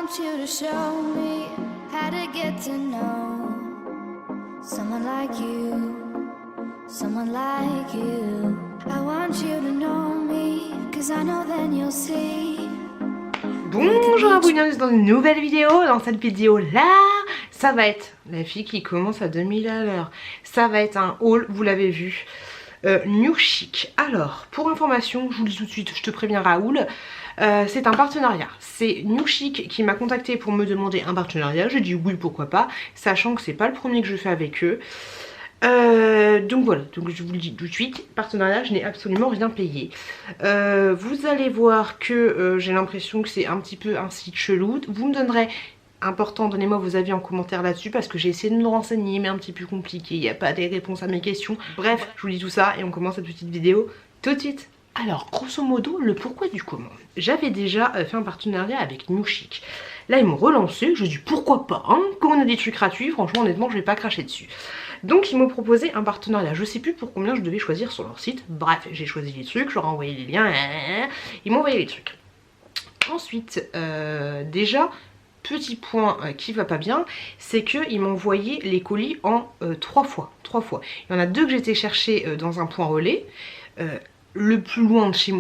want you to show me how to get to know someone like you, someone like you. I want you to know me, 'cause I know then you'll see. Bonjour à vous, bienvenue dans une nouvelle vidéo. Dans cette vidéo là, ça va être la fille qui commence à 2000 à l'heure. Ça va être un haul, vous l'avez vu, New Chic. Alors, pour information, je vous le dis tout de suite, je te préviens Raoul, c'est un partenariat. C'est New Chic qui m'a contacté pour me demander un partenariat. J'ai dit oui, pourquoi pas, sachant que c'est pas le premier que je fais avec eux. Donc voilà, donc je vous le dis tout de suite, partenariat, je n'ai absolument rien payé. Vous allez voir que j'ai l'impression que c'est un petit peu un site chelou. Vous me donnerez, important, donnez-moi vos avis en commentaire là-dessus, parce que j'ai essayé de me renseigner mais un petit peu compliqué, il n'y a pas des réponses à mes questions. Bref, je vous dis tout ça et on commence cette petite vidéo tout de suite. Alors, grosso modo, le pourquoi du comment. J'avais déjà fait un partenariat avec New Chic. Là, ils m'ont relancé, je dis pourquoi pas, hein, quand on a des trucs gratuits, franchement, honnêtement, je vais pas cracher dessus. Donc, ils m'ont proposé un partenariat. Je sais plus pour combien je devais choisir sur leur site. Bref, j'ai choisi les trucs, je leur ai envoyé les liens, ils m'ont envoyé les trucs. Ensuite, déjà, petit point qui va pas bien, c'est qu'ils m'ont envoyé les colis en 3 fois. Il y en a 2 que j'étais chercher dans un point relais. Le plus loin de chez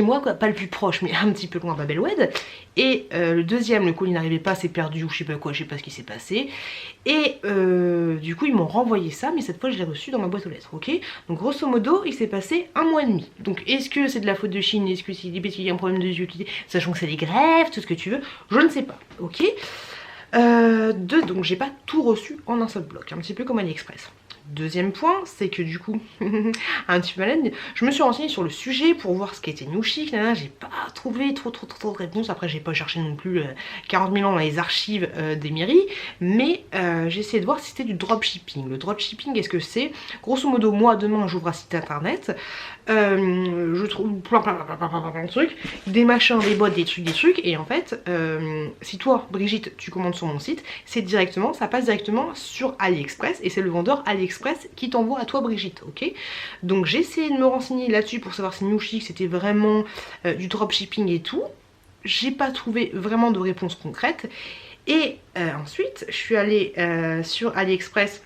moi, quoi, pas le plus proche, mais un petit peu loin, Babelwed. Et le deuxième, le colis n'arrivait pas, c'est perdu ou je sais pas quoi, je sais pas ce qui s'est passé. Et du coup, ils m'ont renvoyé ça, mais cette fois, je l'ai reçu dans ma boîte aux lettres, ok. Donc, grosso modo, il s'est passé 1 mois et demi. Donc, est-ce que c'est de la faute de Chine? Est-ce que c'est parce qu'il y a un problème de utilité, sachant que c'est des grèves, tout ce que tu veux? Je ne sais pas, ok. Donc, j'ai pas tout reçu en un seul bloc, un petit peu comme AliExpress. Deuxième point, c'est que du coup, un petit peu malade, je me suis renseignée sur le sujet pour voir ce qu'était New Chic. J'ai pas trouvé trop de réponses. Après, j'ai pas cherché non plus 40 000 ans dans les archives des mairies, mais j'ai essayé de voir si c'était du dropshipping. Le dropshipping, qu'est-ce que c'est? Grosso modo, moi demain j'ouvre un site internet, je trouve plein de trucs, des machins, des bots, des trucs, et en fait, si toi, Brigitte, tu commandes sur mon site, ça passe directement sur AliExpress, et c'est le vendeur AliExpress qui t'envoie à toi, Brigitte, ok. Donc j'ai essayé de me renseigner là-dessus pour savoir si New Chic c'était vraiment du dropshipping et tout. J'ai pas trouvé vraiment de réponse concrète. Et ensuite, je suis allée sur AliExpress.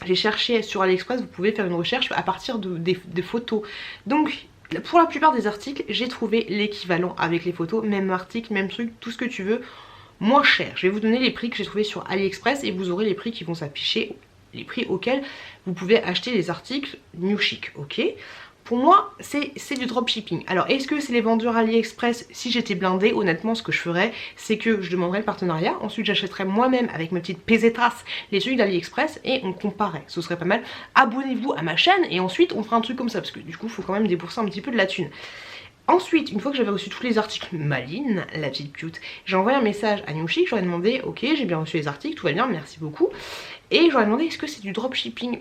J'ai cherché sur AliExpress, vous pouvez faire une recherche à partir des photos. Donc pour la plupart des articles, j'ai trouvé l'équivalent avec les photos, même article, même truc, tout ce que tu veux, moins cher. Je vais vous donner les prix que j'ai trouvé sur AliExpress et vous aurez les prix qui vont s'afficher, les prix auxquels vous pouvez acheter les articles New Chic, ok. Pour moi, c'est du dropshipping. Alors, est-ce que c'est les vendeurs AliExpress? Si j'étais blindée, honnêtement, ce que je ferais, c'est que je demanderais le partenariat. Ensuite, j'achèterais moi-même avec ma petite pesetas les trucs d'AliExpress et on comparait. Ce serait pas mal. Abonnez-vous à ma chaîne et ensuite, on fera un truc comme ça parce que du coup, il faut quand même débourser un petit peu de la thune. Ensuite, une fois que j'avais reçu tous les articles, Maline, la petite cute, j'ai envoyé un message à New Chic, j'aurais demandé, ok, j'ai bien reçu les articles, tout va bien, merci beaucoup. Et j'aurais demandé, est-ce que c'est du dropshipping?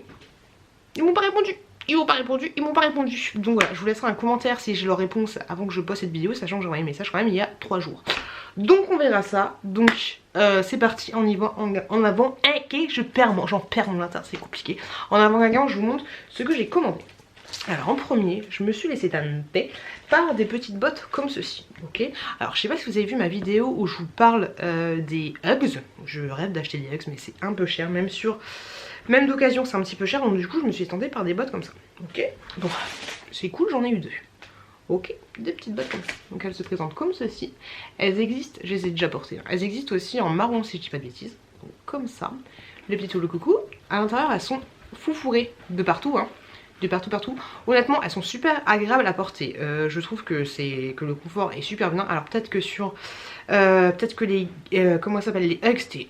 Ils m'ont pas répondu. Ils m'ont pas répondu. Donc voilà, je vous laisserai un commentaire si j'ai leur réponse avant que je poste cette vidéo, sachant que j'ai envoyé un message quand même il y a 3 jours. Donc on verra ça. Donc c'est parti, on y va en avant. Ok, j'en perds mon latin, c'est compliqué. En avant gagnant, je vous montre ce que j'ai commandé. Alors en premier, je me suis laissé tenter par des petites bottes comme ceci, ok. Alors je sais pas si vous avez vu ma vidéo où je vous parle des Uggs. Je rêve d'acheter des Uggs mais c'est un peu cher, même d'occasion c'est un petit peu cher, donc du coup je me suis tentée par des bottes comme ça, ok. Donc c'est cool, j'en ai eu 2. Ok, des petites bottes comme ça. Donc elles se présentent comme ceci. Elles existent, je les ai déjà portées, elles existent aussi en marron si je dis pas de bêtises. Donc comme ça, le petit tout le coucou. À l'intérieur elles sont foufourées de partout, hein. De partout. Honnêtement, elles sont super agréables à porter. Je trouve que le confort est super bien. Alors peut-être que les comment ça s'appelle, les Uggs, c'était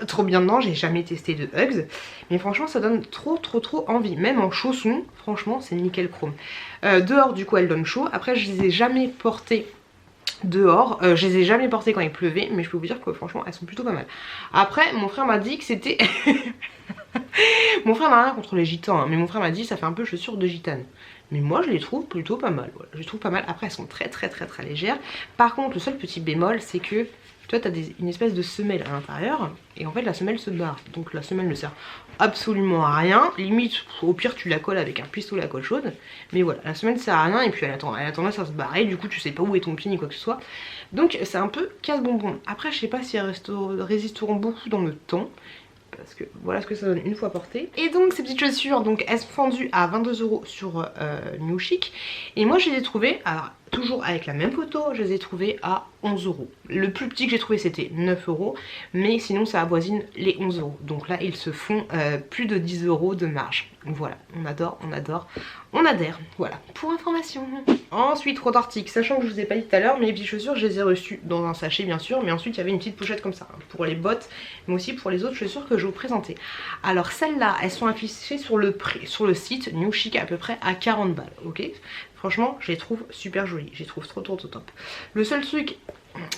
trop bien dedans. J'ai jamais testé de Uggs, mais franchement, ça donne trop envie. Même en chaussons, franchement, c'est nickel chrome. Dehors, du coup, elles donnent chaud. Après, je les ai jamais portées dehors, je les ai jamais portées quand il pleuvait, mais je peux vous dire que franchement elles sont plutôt pas mal. Après mon frère m'a dit que c'était mon frère n'a rien contre les gitans, hein, mais mon frère m'a dit ça fait un peu chaussures de gitane. Mais moi je les trouve plutôt pas mal, voilà. Je les trouve pas mal. Après elles sont très légères. Par contre le seul petit bémol c'est que tu vois, t'as une espèce de semelle à l'intérieur et en fait la semelle se barre. Donc la semelle ne sert absolument à rien. Limite, au pire, tu la colles avec un pistolet à colle chaude. Mais voilà, la semelle sert à rien et puis elle a tendance à se barrer. Du coup, tu sais pas où est ton pied ni quoi que ce soit. Donc c'est un peu casse-bonbon. Après, je sais pas si elles résisteront beaucoup dans le temps. Parce que voilà ce que ça donne une fois portées. Et donc ces petites chaussures, donc elles sont vendues à 22 € sur New Chic. Et moi je les ai trouvées, alors toujours avec la même photo, je les ai trouvées à 11 €. Le plus petit que j'ai trouvé c'était 9 €, mais sinon ça avoisine les 11 €. Donc là ils se font plus de 10 € de marge. Voilà, on adore, on adore, on adhère. Voilà, pour information. Ensuite, autre article, sachant que je vous ai pas dit tout à l'heure, mais les petites chaussures je les ai reçues dans un sachet bien sûr, mais ensuite il y avait une petite pochette comme ça, hein, pour les bottes, mais aussi pour les autres chaussures que je vais vous présenter. Alors celles-là, elles sont affichées sur le prix, sur le site New Chic à peu près à 40 balles, ok? Franchement, je les trouve super jolies, je les trouve trop top. Le seul truc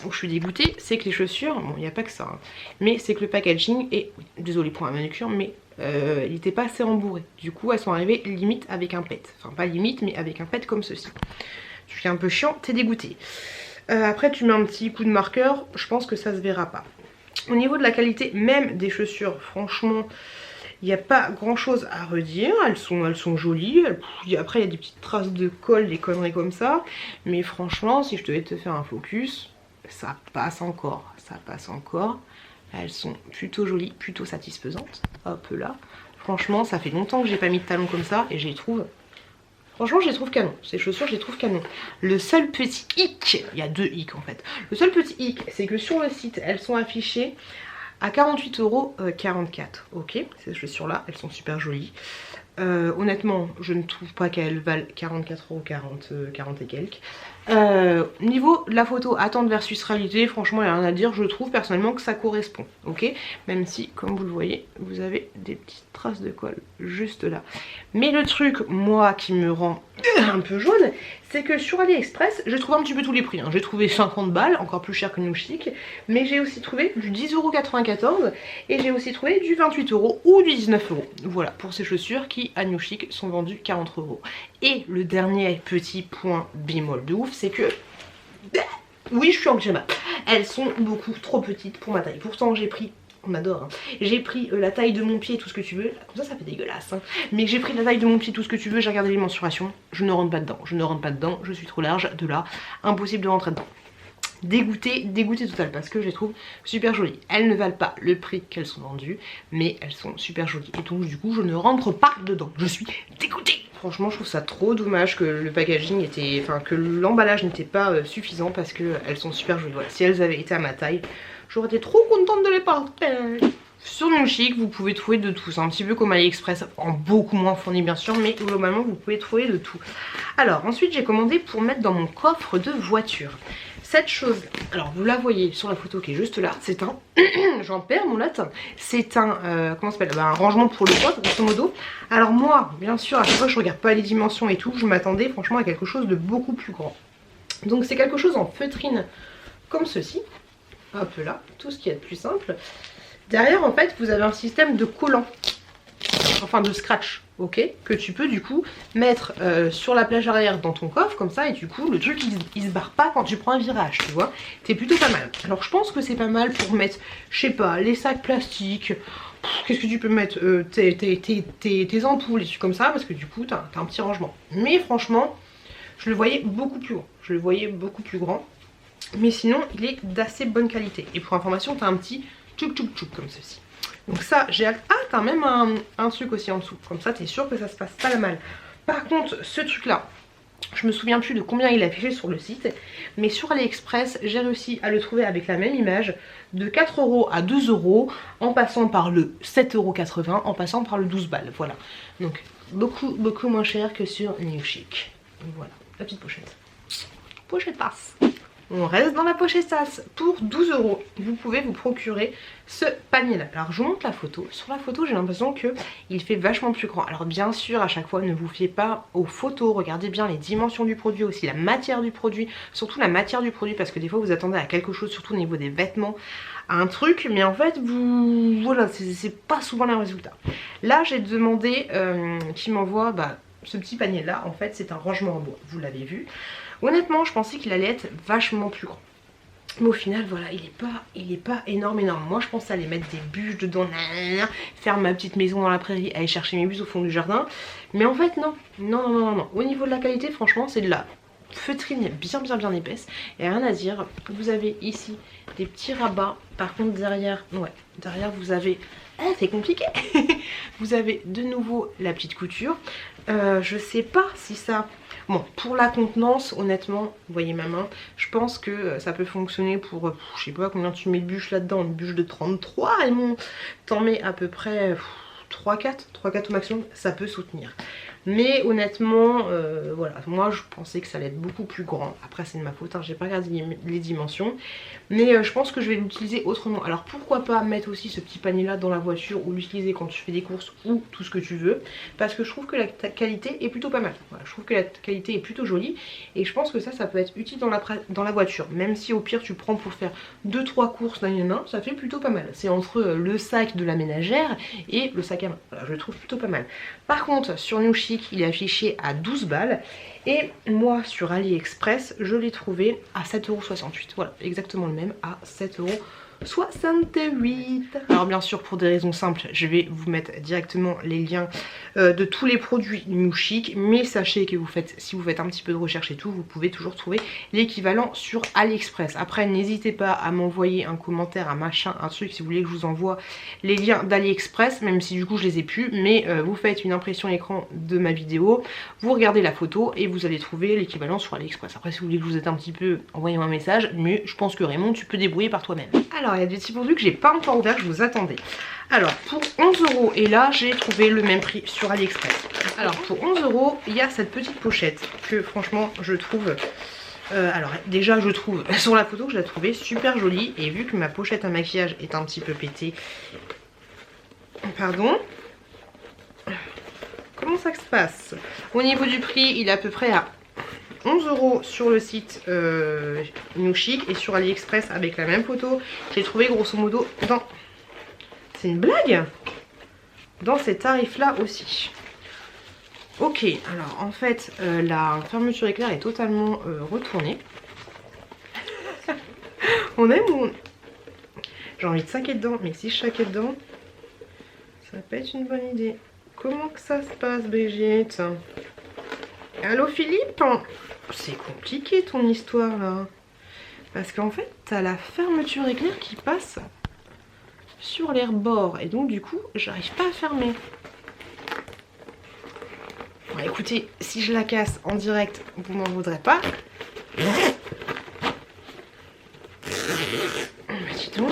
où je suis dégoûtée, c'est que les chaussures, bon il n'y a pas que ça, hein, mais c'est que le packaging est, désolé pour la manucure, mais il n'était pas assez rembourré. Du coup elles sont arrivées limite avec un pet. Enfin pas limite mais avec un pet comme ceci. Tu fais un peu chiant, t'es dégoûté. Après tu mets un petit coup de marqueur, je pense que ça se verra pas. Au niveau de la qualité même des chaussures, franchement il n'y a pas grand chose à redire. Elles sont jolies. Après il y a des petites traces de colle, des conneries comme ça. Mais franchement si je devais te faire un focus, ça passe encore. Ça passe encore. Elles sont plutôt jolies, plutôt satisfaisantes. Hop là. Franchement, ça fait longtemps que j'ai pas mis de talons comme ça et je les trouve. Franchement, je les trouve canon. Ces chaussures, je les trouve canon. Le seul petit hic, il y a deux hicks en fait. Le seul petit hic, c'est que sur le site, elles sont affichées à 48,44 €. Ok, ces chaussures là, elles sont super jolies. Honnêtement, je ne trouve pas qu'elles valent 44,40 €, 40 et quelques. Niveau de la photo attente versus réalité, franchement il n'y a rien à dire, je trouve personnellement que ça correspond, ok, même si comme vous le voyez vous avez des petites traces de colle juste là. Mais le truc moi qui me rend un peu jaune, c'est que sur AliExpress j'ai trouvé un petit peu tous les prix, hein. J'ai trouvé 50 balles, encore plus cher que New Chic, mais j'ai aussi trouvé du 10,94 € et j'ai aussi trouvé du 28 € ou du 19 €, voilà pour ces chaussures qui à New Chic sont vendues 40 €. Et le dernier petit point bémol de ouf, c'est que oui je suis en pyjama, elles sont beaucoup trop petites pour ma taille. Pourtant j'ai pris, on adore hein, j'ai pris la taille de mon pied, tout ce que tu veux, comme ça fait dégueulasse hein. Mais j'ai pris la taille de mon pied, tout ce que tu veux, j'ai regardé les mensurations, je ne rentre pas dedans, je suis trop large, de là, impossible de rentrer dedans. Dégoûtée totale parce que je les trouve super jolies. Elles ne valent pas le prix qu'elles sont vendues, mais elles sont super jolies. Et donc du coup je ne rentre pas dedans. Je suis dégoûtée. Franchement je trouve ça trop dommage que le packaging était, enfin que l'emballage n'était pas suffisant parce que elles sont super jolies. Voilà, si elles avaient été à ma taille, j'aurais été trop contente de les partager. Sur New Chic, vous pouvez trouver de tout. C'est un petit peu comme AliExpress, en beaucoup moins fourni bien sûr, mais globalement vous pouvez trouver de tout. Alors ensuite j'ai commandé pour mettre dans mon coffre de voiture. Cette chose, alors vous la voyez sur la photo qui est juste là, c'est un, j'en perds mon latin, c'est un, comment ça s'appelle, un rangement pour le coffre grosso modo. Alors moi, bien sûr, à chaque fois je regarde pas les dimensions et tout, je m'attendais franchement à quelque chose de beaucoup plus grand. Donc c'est quelque chose en feutrine comme ceci, hop là, tout ce qui est de plus simple. Derrière en fait vous avez un système de collant, enfin de scratch, ok, que tu peux du coup mettre sur la plage arrière dans ton coffre comme ça, et du coup le truc il se barre pas quand tu prends un virage, tu vois, t'es plutôt pas mal. Alors je pense que c'est pas mal pour mettre, je sais pas, les sacs plastiques, qu'est-ce que tu peux mettre, tes ampoules et des trucs comme ça, parce que du coup t'as un petit rangement. Mais franchement je le voyais beaucoup plus grand, mais sinon il est d'assez bonne qualité. Et pour information t'as un petit tchouk tchouk tchouk comme ceci. Donc ça j'ai hâte. Ah t'as même un truc aussi en dessous, comme ça t'es sûr que ça se passe pas la malle. Par contre ce truc là, je me souviens plus de combien il est affiché sur le site, mais sur AliExpress j'ai réussi à le trouver avec la même image de 4 € à 2 €, en passant par le 7,80 €, en passant par le 12 balles, voilà. Donc beaucoup moins cher que sur New Chic. Voilà, la petite pochette. Pochette passe. On reste dans la pochette sas. Pour 12 €, vous pouvez vous procurer ce panier là. Alors je vous montre la photo. Sur la photo j'ai l'impression qu'il fait vachement plus grand. Alors bien sûr à chaque fois ne vous fiez pas aux photos. Regardez bien les dimensions du produit, aussi la matière du produit. Surtout la matière du produit, parce que des fois vous attendez à quelque chose, surtout au niveau des vêtements, à un truc, mais en fait vous... voilà, c'est pas souvent le résultat. Là j'ai demandé qu'il m'envoie ce petit panier là. En fait c'est un rangement en bois, vous l'avez vu. Honnêtement je pensais qu'il allait être vachement plus grand. Mais au final, voilà, il est pas énorme. Moi, je pensais aller mettre des bûches dedans, faire ma petite maison dans la prairie, aller chercher mes bûches au fond du jardin. Mais en fait, non. Non. Au niveau de la qualité, franchement, c'est de la feutrine bien épaisse. Et rien à dire. Vous avez ici des petits rabats. Par contre, derrière, derrière, vous avez... Ah, c'est compliqué. Vous avez de nouveau la petite couture. Je sais pas si ça... Bon, pour la contenance, honnêtement, vous voyez ma main, je pense que ça peut fonctionner pour, je sais pas combien tu mets de bûches là-dedans, une bûche de 33, et bon, t'en mets à peu près 3-4 au maximum, ça peut soutenir. Mais honnêtement, voilà, moi je pensais que ça allait être beaucoup plus grand. Après c'est de ma faute, hein, j'ai pas regardé les dimensions. Mais je pense que je vais l'utiliser autrement. Alors pourquoi pas mettre aussi ce petit panier là dans la voiture ou l'utiliser quand tu fais des courses ou tout ce que tu veux. Parce que je trouve que la qualité est plutôt pas mal. Voilà, je trouve que la qualité est plutôt jolie. Et je pense que ça peut être utile dans la voiture. Même si au pire tu prends pour faire 2-3 courses d'un en un, ça fait plutôt pas mal. C'est entre le sac de la ménagère et le sac à main. Voilà, je le trouve plutôt pas mal. Par contre sur New Chic, il est affiché à 12 balles et moi sur AliExpress je l'ai trouvé à 7,68 €. Voilà, exactement le même, à 7,68 €. Alors bien sûr pour des raisons simples je vais vous mettre directement les liens de tous les produits New Chic, mais sachez que si vous faites un petit peu de recherche et tout, vous pouvez toujours trouver l'équivalent sur AliExpress. Après n'hésitez pas à m'envoyer un commentaire, un machin, un truc si vous voulez que je vous envoie les liens d'AliExpress, même si du coup je les ai plus, mais vous faites une impression écran de ma vidéo, vous regardez la photo et vous allez trouver l'équivalent sur AliExpress. Après si vous voulez que je vous aide un petit peu, envoyez-moi un message, mais je pense que Raymond tu peux débrouiller par toi-même. Alors il y a des petits produits que j'ai pas encore ouverts, je vous attendais. Alors pour 11 €, et là j'ai trouvé le même prix sur AliExpress. Alors pour 11 €, il y a cette petite pochette que franchement je trouve... alors déjà je trouve sur la photo que je la trouvais super jolie, et vu que ma pochette à maquillage est un petit peu pétée, pardon, comment ça se passe? Au niveau du prix il est à peu près à 11 € sur le site New Chic, et sur AliExpress avec la même photo j'ai trouvé grosso modo dans... C'est une blague? Dans ces tarifs là aussi. Ok, alors en fait la fermeture éclair est totalement retournée. On aime ou on... J'ai envie de saquer dedans, mais si je saquais dedans, ça peut être une bonne idée. Comment que ça se passe, Brigitte? Allô Philippe? C'est compliqué ton histoire là. Parce qu'en fait, t'as la fermeture éclair qui passe sur les rebords. Et donc du coup, j'arrive pas à fermer. Bon, écoutez, si je la casse en direct, vous m'en voudrez pas. Dis donc.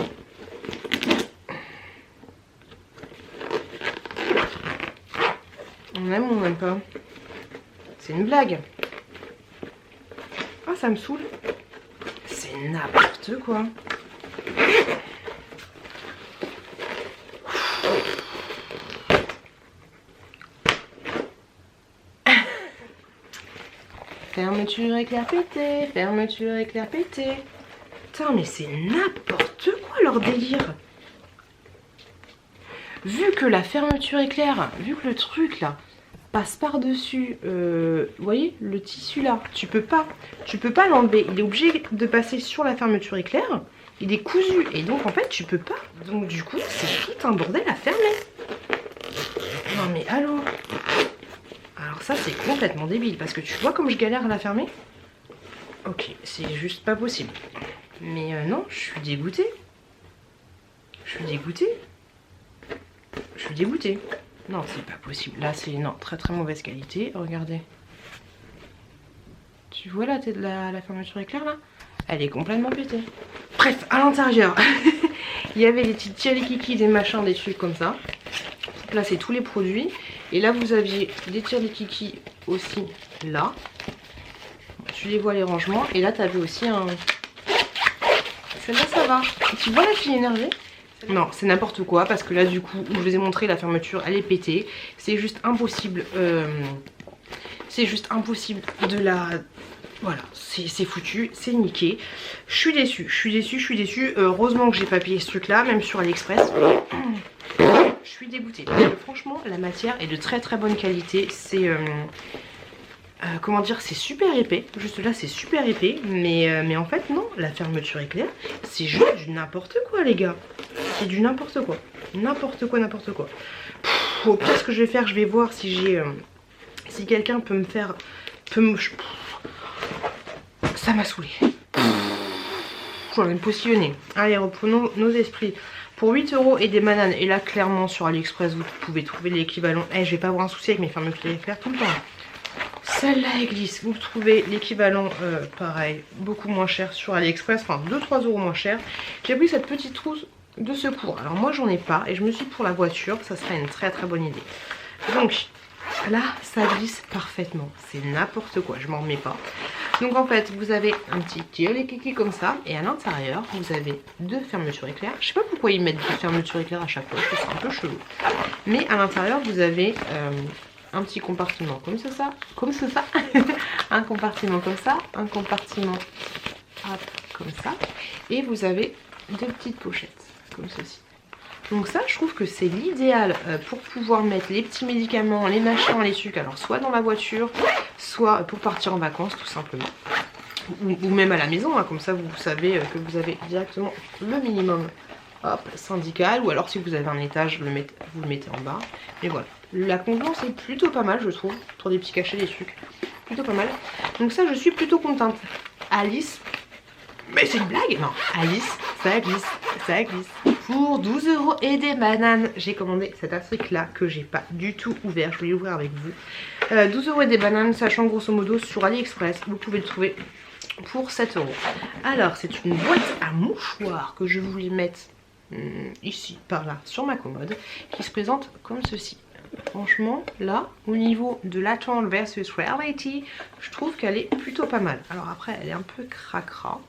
On aime ou on n'aime pas? C'est une blague. Ah, ça me saoule. C'est n'importe quoi. Fermeture éclair pété, fermeture éclair pété. Putain, mais c'est n'importe quoi leur délire. Vu que la fermeture éclair, vu que le truc là passe par-dessus, vous voyez, le tissu là, tu peux pas l'enlever. Il est obligé de passer sur la fermeture éclair. Il est cousu et donc en fait tu peux pas. Donc du coup c'est tout un bordel à fermer. Non mais allô. Alors ça c'est complètement débile parce que tu vois comme je galère à la fermer. Ok, c'est juste pas possible. Mais non, je suis dégoûtée. Je suis dégoûtée. Je suis dégoûtée. Non, c'est pas possible. Là, c'est non, très très mauvaise qualité. Regardez. Tu vois la tête de la fermeture éclair là? Elle est complètement pétée. Bref, à l'intérieur, il y avait des petits tire-les-kiki, des machins, des trucs comme ça. Là, c'est tous les produits. Et là, vous aviez des tire-les-kiki aussi là. Tu les vois les rangements. Et là, tu avais aussi un... Celle-là, ça va. Tu vois la fille énervée? Non, c'est n'importe quoi parce que là du coup, je vous ai montré la fermeture, elle est pétée. C'est juste impossible. C'est juste impossible de la... Voilà, c'est foutu, c'est niqué. Je suis déçue, je suis déçue, je suis déçue. Heureusement que j'ai pas payé ce truc là, même sur AliExpress. Je suis dégoûtée. Franchement, la matière est de très très bonne qualité. C'est... comment dire, c'est super épais. Juste là, c'est super épais. Mais en fait, non, la fermeture éclair, c'est juste du n'importe quoi, les gars. C'est du n'importe quoi. N'importe quoi, n'importe quoi. Au pire, ce que je vais faire, je vais voir si j'ai... si quelqu'un peut me faire... Ça m'a saoulé. J'en ai me postillonner. Allez, reprenons nos esprits. Pour 8 € et des bananes. Et là, clairement, sur AliExpress, vous pouvez trouver l'équivalent. Je vais pas avoir un souci avec mes fermetures éclair tout le temps. Celle-là, elle glisse. Vous trouvez l'équivalent, pareil, beaucoup moins cher sur AliExpress. Enfin, 2-3 € moins cher. J'ai pris cette petite trousse de secours. Alors, moi, j'en ai pas. Et je me suis dit, pour la voiture, ça serait une très très bonne idée. Donc, là, ça glisse parfaitement. C'est n'importe quoi. Je m'en remets pas. Donc en fait vous avez un petit tire kiki comme ça et à l'intérieur vous avez deux fermetures éclair. Je sais pas pourquoi ils mettent deux fermetures éclair à chaque fois, c'est un peu chelou. Mais à l'intérieur vous avez un petit compartiment comme ça, un compartiment comme ça, un compartiment hop, comme ça et vous avez deux petites pochettes comme ceci. Donc ça je trouve que c'est l'idéal pour pouvoir mettre les petits médicaments, les machins, les sucres, alors soit dans la voiture, soit pour partir en vacances tout simplement. Ou même à la maison, hein, comme ça vous savez que vous avez directement le minimum hop, syndical, ou alors si vous avez un étage, vous le mettez en bas. Et voilà, la contenance est plutôt pas mal je trouve, pour des petits cachets, des sucres, plutôt pas mal. Donc ça je suis plutôt contente. Alice, mais c'est une blague? Non, Alice, ça glisse, ça glisse. Pour 12 € et des bananes, j'ai commandé cet article là que j'ai pas du tout ouvert, je vais l'ouvrir avec vous. 12 € et des bananes, sachant grosso modo sur AliExpress, vous pouvez le trouver pour 7 €. Alors c'est une boîte à mouchoirs que je voulais mettre ici, par là, sur ma commode, qui se présente comme ceci. Franchement, là, au niveau de l'attente versus reality, je trouve qu'elle est plutôt pas mal. Alors après, elle est un peu cracra.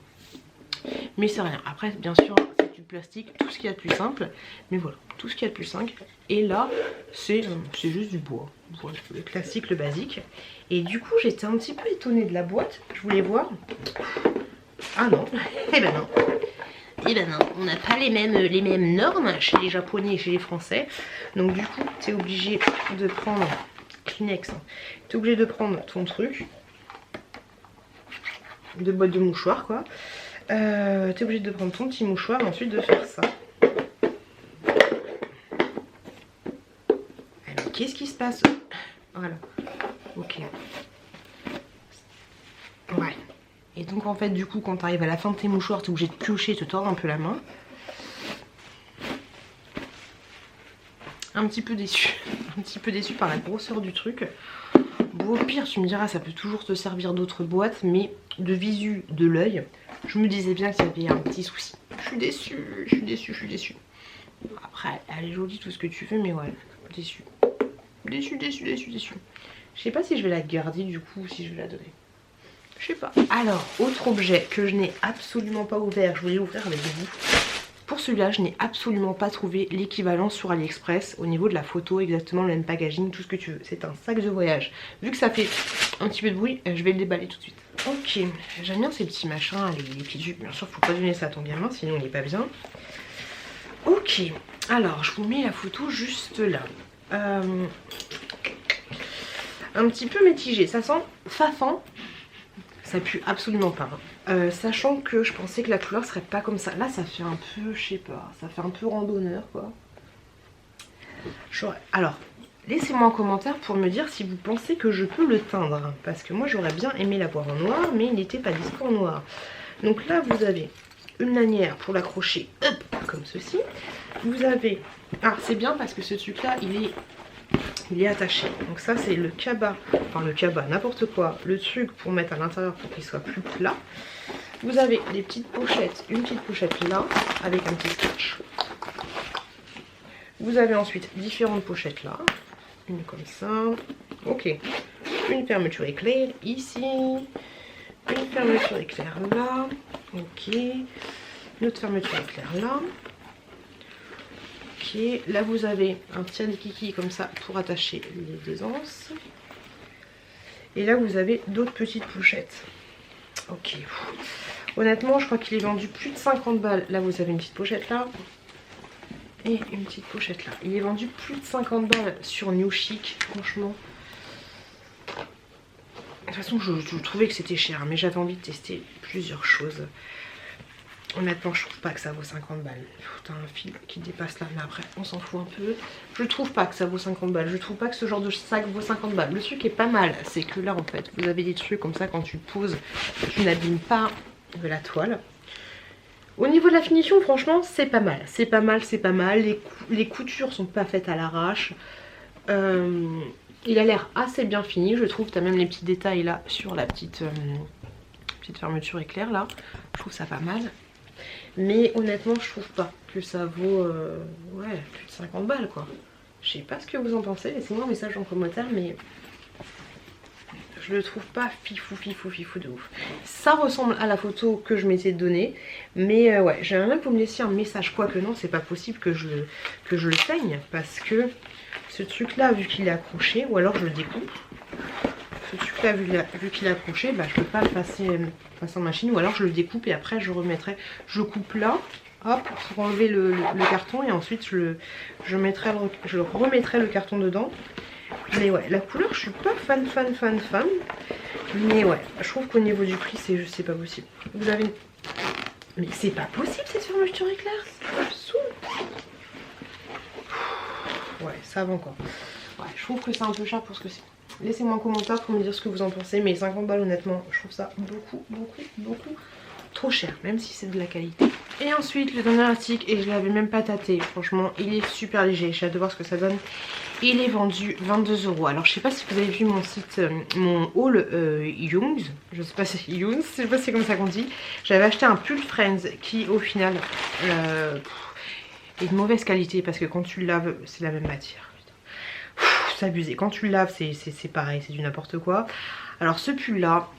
Mais c'est rien. Après, bien sûr, c'est du plastique, tout ce qu'il y a de plus simple. Mais voilà, tout ce qu'il y a de plus simple. Et là, c'est juste du bois. Voilà, le classique, le basique. Et du coup, j'étais un petit peu étonnée de la boîte. Je voulais voir. Ah non, eh ben non. Eh ben non, on n'a pas les mêmes normes chez les Japonais et chez les Français. Donc du coup, tu es obligé de prendre... Kleenex. Hein. Tu es obligé de prendre ton truc. De boîte de mouchoirs, quoi. T'es obligé de prendre ton petit mouchoir et ensuite de faire ça. Mais qu'est-ce qui se passe? Voilà. Ok. Ouais. Et donc en fait du coup quand t'arrives à la fin de tes mouchoirs t'es obligé de piocher, te tordre un peu la main. Un petit peu déçu. Un petit peu déçu par la grosseur du truc. Bon au pire tu me diras ça peut toujours te servir d'autres boîtes, mais de visu de l'œil, je me disais bien qu'il y avait un petit souci. Je suis déçue, je suis déçue, je suis déçue. Après, elle est jolie, tout ce que tu veux, mais ouais, déçue. Déçue, déçue, déçue, déçue. Je sais pas si je vais la garder du coup ou si je vais la donner. Je sais pas. Alors, autre objet que je n'ai absolument pas ouvert, je voulais l'ouvrir avec vous. Pour celui-là, je n'ai absolument pas trouvé l'équivalent sur AliExpress au niveau de la photo, exactement le même packaging, tout ce que tu veux. C'est un sac de voyage. Vu que ça fait un petit peu de bruit, je vais le déballer tout de suite. Ok, j'aime bien ces petits machins, les petits jupes. Bien sûr, faut pas donner ça à ton gamin, sinon il est pas bien. Ok, alors je vous mets la photo juste là. Un petit peu mitigé, ça sent fafan. Ça pue absolument pas. Sachant que je pensais que la couleur serait pas comme ça. Là, ça fait un peu, je sais pas, ça fait un peu randonneur quoi. Alors, laissez-moi en commentaire pour me dire si vous pensez que je peux le teindre. Parce que moi, j'aurais bien aimé l'avoir en noir, mais il n'était pas dispo en noir. Donc là, vous avez une lanière pour l'accrocher, comme ceci. Vous avez... Alors, c'est bien parce que ce truc-là, il est attaché. Donc ça c'est le cabas, enfin le cabas, n'importe quoi, le truc pour mettre à l'intérieur pour qu'il soit plus plat. Vous avez des petites pochettes, une petite pochette là, avec un petit scotch. Vous avez ensuite différentes pochettes là, une comme ça, ok. Une fermeture éclair ici, une fermeture éclair là, ok. Une autre fermeture éclair là. Ok, là vous avez un tire-kiki comme ça pour attacher les deux anses. Et là vous avez d'autres petites pochettes. Ok. Honnêtement, je crois qu'il est vendu plus de 50 balles. Là vous avez une petite pochette là. Et une petite pochette là. Il est vendu plus de 50 balles sur New Chic, franchement. toute façon, je trouvais que c'était cher, mais j'avais envie de tester plusieurs choses. Honnêtement, je trouve pas que ça vaut 50 balles. T'as un fil qui dépasse là, mais après, on s'en fout un peu. Je trouve pas que ça vaut 50 balles. Je trouve pas que ce genre de sac vaut 50 balles. Le truc est pas mal, c'est que là, en fait, vous avez des trucs comme ça, quand tu poses, tu n'abîmes pas de la toile. Au niveau de la finition, franchement, c'est pas mal. C'est pas mal, c'est pas mal. Les coutures sont pas faites à l'arrache. Il a l'air assez bien fini, je trouve. T'as même les petits détails là sur la petite fermeture éclair là. Je trouve ça pas mal. Mais honnêtement, je trouve pas que ça vaut ouais, plus de 50 balles quoi. Je sais pas ce que vous en pensez, laissez-moi un message en commentaire, mais je le trouve pas fifou de ouf. Ça ressemble à la photo que je m'étais donnée, mais ouais, j'aimerais même que vous me laissiez un message, quoique non, c'est pas possible que je le saigne, parce que ce truc là, vu qu'il est accroché, ou alors je le découpe. Ce truc là, vu qu'il est accroché, bah, je peux pas le passer en machine, ou alors je le découpe et après je coupe là, hop, pour enlever le carton, et ensuite je remettrai le carton dedans. Mais ouais, la couleur, je suis pas fan. Mais ouais, je trouve qu'au niveau du prix, c'est pas possible. Vous avez... Mais c'est pas possible cette fermeture éclair. Ouais, ça va encore. Ouais, je trouve que c'est un peu cher pour ce que c'est. Laissez-moi un commentaire pour me dire ce que vous en pensez. Mais 50 balles, honnêtement, je trouve ça beaucoup trop cher. Même si c'est de la qualité. Et ensuite, le dernier article, et je l'avais même pas tâté. Franchement, il est super léger. J'ai hâte de voir ce que ça donne. Il est vendu 22 €. Alors, je sais pas si vous avez vu mon site, mon haul Youngs. Je sais pas si c'est Youngs, je sais pas si c'est comme ça qu'on dit. J'avais acheté un pull Friends qui, au final, est de mauvaise qualité parce que quand tu le laves, c'est la même matière. C'est abusé. Quand tu le laves, c'est pareil, c'est du n'importe quoi. Alors, ce pull là,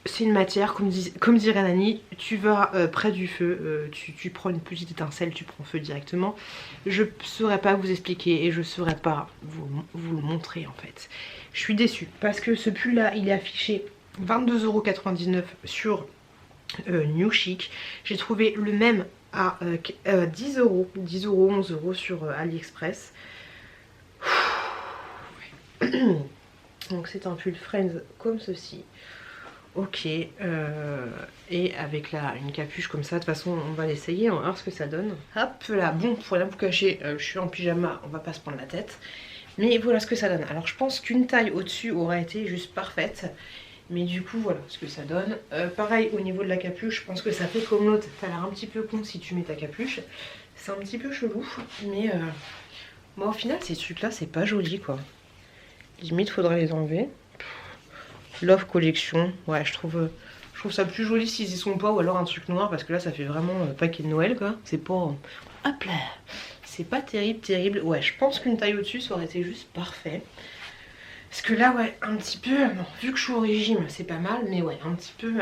c'est une matière, comme dirait Nani, tu vas près du feu, tu prends une petite étincelle, tu prends feu directement. Je ne saurais pas vous expliquer et je ne saurais pas vous le montrer en fait. Je suis déçue parce que ce pull là, il est affiché 22,99 € sur New Chic. J'ai trouvé le même à 10 €, 10 €, 11 € sur AliExpress. Donc c'est un pull Friends comme ceci. Ok, et avec une capuche comme ça, de toute façon on va l'essayer, on va voir ce que ça donne. Hop là, bon, pour rien vous cacher, je suis en pyjama, on va pas se prendre la tête. Mais voilà ce que ça donne. Alors je pense qu'une taille au-dessus aurait été juste parfaite. Mais du coup voilà ce que ça donne. Pareil au niveau de la capuche, je pense que ça fait comme l'autre. T'as l'air un petit peu con si tu mets ta capuche. C'est un petit peu chelou, mais moi au final ces trucs là c'est pas joli quoi. Limite faudrait les enlever. Love Collection, ouais je trouve ça plus joli s'ils y sont pas, ou alors un truc noir parce que là ça fait vraiment paquet de Noël quoi. C'est pas... hop là, c'est pas terrible. Ouais, je pense qu'une taille au-dessus ça aurait été juste parfait. Parce que là ouais, un petit peu, bon, vu que je suis au régime c'est pas mal, mais ouais, un petit peu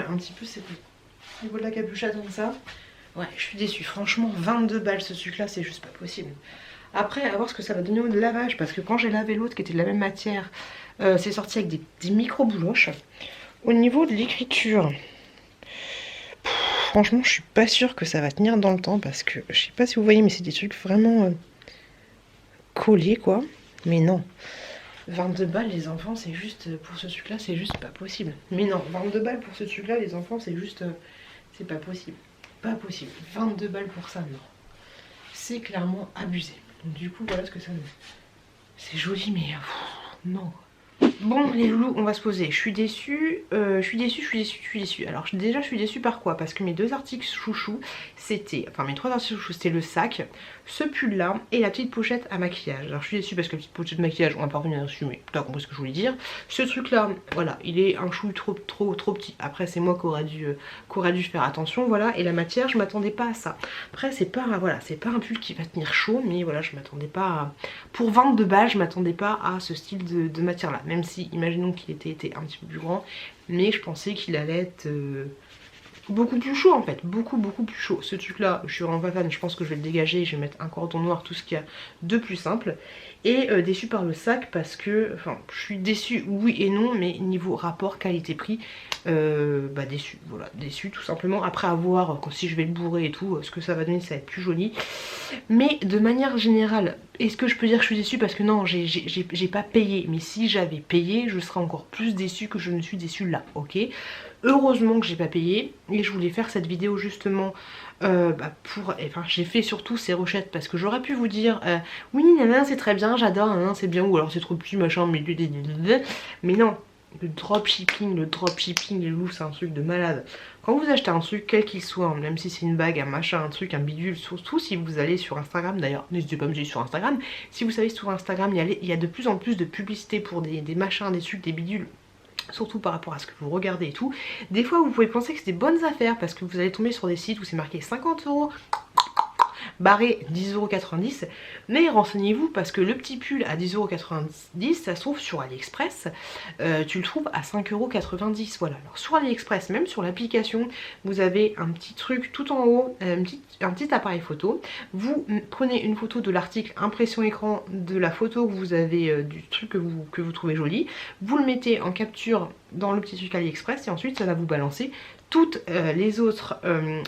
c'est cool. Au niveau de la capuchette comme ça, ouais je suis déçue. Franchement 22 balles ce truc là, c'est juste pas possible. Après à voir ce que ça va donner au lavage, parce que quand j'ai lavé l'autre qui était de la même matière, c'est sorti avec des micro-bouloches. Au niveau de l'écriture, franchement je suis pas sûre que ça va tenir dans le temps, parce que je sais pas si vous voyez mais c'est des trucs vraiment collés quoi. Mais non, 22 balles les enfants c'est juste, pour ce truc là c'est juste pas possible. Mais non, 22 balles pour ce truc là les enfants c'est juste, c'est pas possible. Pas possible, 22 balles pour ça non. C'est clairement abusé. Donc du coup voilà ce que ça donne. C'est joli mais non. Bon les loulous, on va se poser. Je suis déçue, je suis déçue. Alors déjà je suis déçue par quoi? Parce que mes deux articles chouchous, c'était, enfin mes trois articles chouchous, c'était le sac, ce pull là et la petite pochette à maquillage. Alors je suis déçue parce que la petite pochette de maquillage, on va pas revenir dessus, mais tu as compris ce que je voulais dire. Ce truc là, voilà, il est un chou trop petit. Après c'est moi qui aurait dû faire attention, voilà. Et la matière, je m'attendais pas à ça. Après c'est pas, voilà, c'est pas un pull qui va tenir chaud, mais voilà, je m'attendais pas à... Pour 22 balles, je m'attendais pas à ce style de matière là. Même si, imaginons qu'il était un petit peu plus grand, mais je pensais qu'il allait être beaucoup plus chaud en fait, beaucoup plus chaud. Ce truc là, je suis vraiment pas fan, je pense que je vais le dégager, je vais mettre un cordon noir, tout ce qu'il y a de plus simple. Et déçue par le sac parce que, enfin je suis déçue oui et non, mais niveau rapport qualité-prix, bah déçue, voilà, déçue tout simplement. Après avoir, si je vais le bourrer et tout, ce que ça va donner ça va être plus joli. Mais de manière générale, est-ce que je peux dire que je suis déçue? Parce que non, j'ai pas payé, mais si j'avais payé, je serais encore plus déçue que je ne suis déçue là, ok? Heureusement que j'ai pas payé et je voulais faire cette vidéo justement enfin j'ai fait surtout ces rochettes parce que j'aurais pu vous dire oui nana c'est très bien, j'adore, c'est bien, ou alors c'est trop petit machin, mais non, le dropshipping, les loups, c'est un truc de malade. Quand vous achetez un truc quel qu'il soit, même si c'est une bague, un machin, un truc, un bidule, surtout si vous allez sur Instagram, d'ailleurs n'hésitez pas à me suivre sur Instagram, si vous savez sur Instagram il y a de plus en plus de publicité pour des machins, des trucs, des bidules, surtout par rapport à ce que vous regardez et tout. Des fois vous pouvez penser que c'est des bonnes affaires parce que vous allez tomber sur des sites où c'est marqué 50 € barré 10,90 €, mais renseignez-vous parce que le petit pull à 10,90 € ça se trouve sur AliExpress, tu le trouves à 5,90 €. Voilà, alors sur AliExpress, même sur l'application, vous avez un petit truc tout en haut, un petit appareil photo. Vous prenez une photo de l'article, impression écran de la photo que vous avez, du truc que vous trouvez joli, vous le mettez en capture dans le petit truc AliExpress et ensuite ça va vous balancer toutes les autres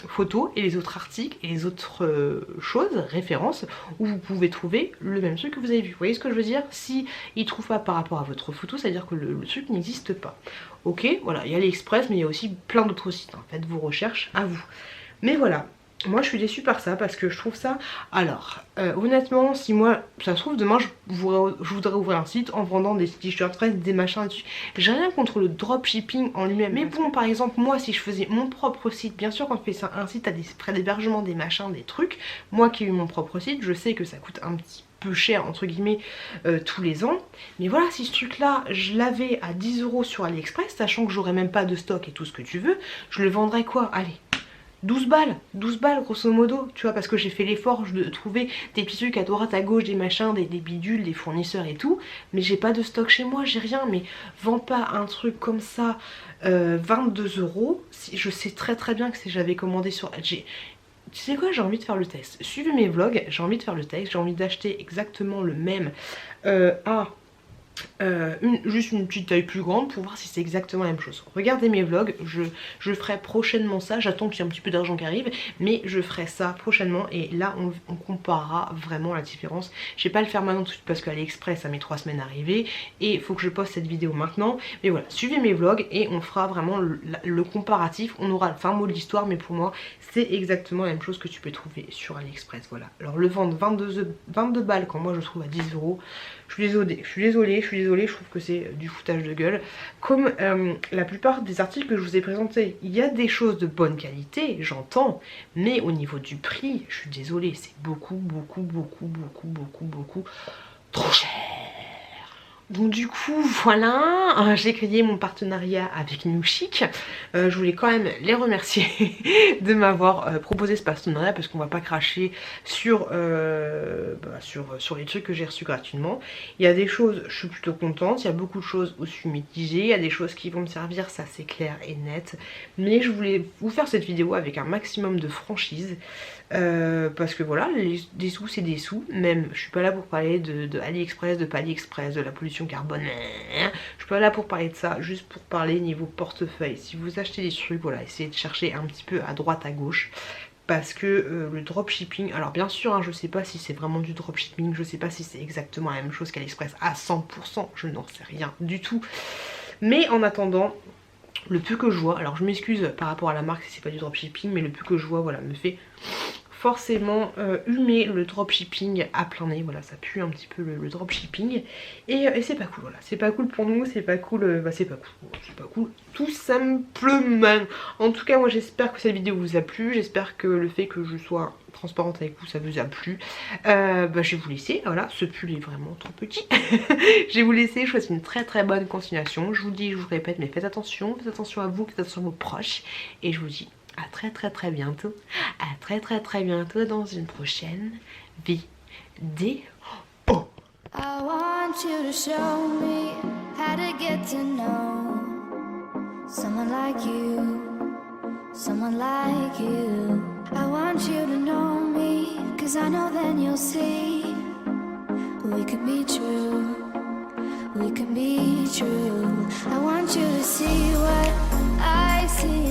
photos et les autres articles et les autres choses, références, où vous pouvez trouver le même truc que vous avez vu. Vous voyez ce que je veux dire? Si il ne trouve pas par rapport à votre photo, ça veut dire que le truc n'existe pas. Ok, voilà, il y a AliExpress, mais il y a aussi plein d'autres sites. En fait, vos recherches à vous. Mais voilà. Moi je suis déçue par ça parce que je trouve ça... Alors honnêtement, si moi ça se trouve demain je voudrais ouvrir un site en vendant des t-shirts, des machins dessus. J'ai rien contre le dropshipping en lui-même, mais bon, par exemple moi si je faisais mon propre site, bien sûr quand tu fais un site t'as des frais d'hébergement, des machins, des trucs. Moi qui ai eu mon propre site, je sais que ça coûte un petit peu cher entre guillemets tous les ans, mais voilà, si ce truc là je l'avais à 10 € sur AliExpress, sachant que j'aurais même pas de stock et tout ce que tu veux, je le vendrais quoi? Allez, 12 balles grosso modo, tu vois, parce que j'ai fait l'effort de trouver des petits trucs à droite à gauche, des machins, des bidules, des fournisseurs et tout, mais j'ai pas de stock chez moi, j'ai rien. Mais vends pas un truc comme ça 22 €, si, je sais très bien que si j'avais commandé sur... Tu sais quoi, j'ai envie de faire le test, suivez mes vlogs, j'ai envie de faire le test, j'ai envie d'acheter exactement le même juste une petite taille plus grande pour voir si c'est exactement la même chose. Regardez mes vlogs, je ferai prochainement ça, j'attends qu'il y ait un petit peu d'argent qui arrive, mais je ferai ça prochainement et là on comparera vraiment la différence. Je vais pas le faire maintenant tout de suite parce qu'AliExpress ça met 3 semaines à arriver et il faut que je poste cette vidéo maintenant, mais voilà, suivez mes vlogs et on fera vraiment le comparatif, on aura le fin mot de l'histoire, mais pour moi c'est exactement la même chose que tu peux trouver sur AliExpress. Voilà, alors le vendre 22 balles quand moi je trouve à 10 €, je suis désolée, je trouve que c'est du foutage de gueule. Comme la plupart des articles que je vous ai présentés, il y a des choses de bonne qualité, j'entends, mais au niveau du prix, je suis désolée, c'est beaucoup trop cher. Donc du coup voilà, j'ai créé mon partenariat avec New Chic. Je voulais quand même les remercier de m'avoir proposé ce partenariat parce qu'on va pas cracher sur les trucs que j'ai reçus gratuitement. Il y a des choses, je suis plutôt contente, il y a beaucoup de choses où je suis mitigée, il y a des choses qui vont me servir, ça c'est clair et net. Mais je voulais vous faire cette vidéo avec un maximum de franchise. Parce que voilà, des sous c'est des sous, même je suis pas là pour parler de AliExpress, de pas AliExpress, de la pollution carbone, je suis pas là pour parler de ça, juste pour parler niveau portefeuille. Si vous achetez des trucs, voilà, essayez de chercher un petit peu à droite à gauche, parce que le dropshipping, alors bien sûr hein, je sais pas si c'est vraiment du dropshipping, je sais pas si c'est exactement la même chose qu'AliExpress à 100%, je n'en sais rien du tout, mais en attendant, le peu que je vois, alors je m'excuse par rapport à la marque si c'est pas du dropshipping, mais le peu que je vois, voilà, me fait forcément humer le dropshipping à plein nez. Voilà, ça pue un petit peu le dropshipping et c'est pas cool, voilà, c'est pas cool pour nous, c'est pas cool, c'est pas cool tout simplement. En tout cas moi j'espère que cette vidéo vous a plu, j'espère que le fait que je sois transparente avec vous ça vous a plu. Je vais vous laisser, voilà, ce pull est vraiment trop petit. Je vais vous laisser, je vous souhaite une très bonne continuation, je vous dis, je vous répète, mais faites attention à vous, faites attention à vos proches et je vous dis à très bientôt, dans une prochaine vidéo. I want you to show me how to get to know someone like you, someone like you. I want you to know me, 'cause I know then you'll see we could be true, we can be true. I want you to see what I see.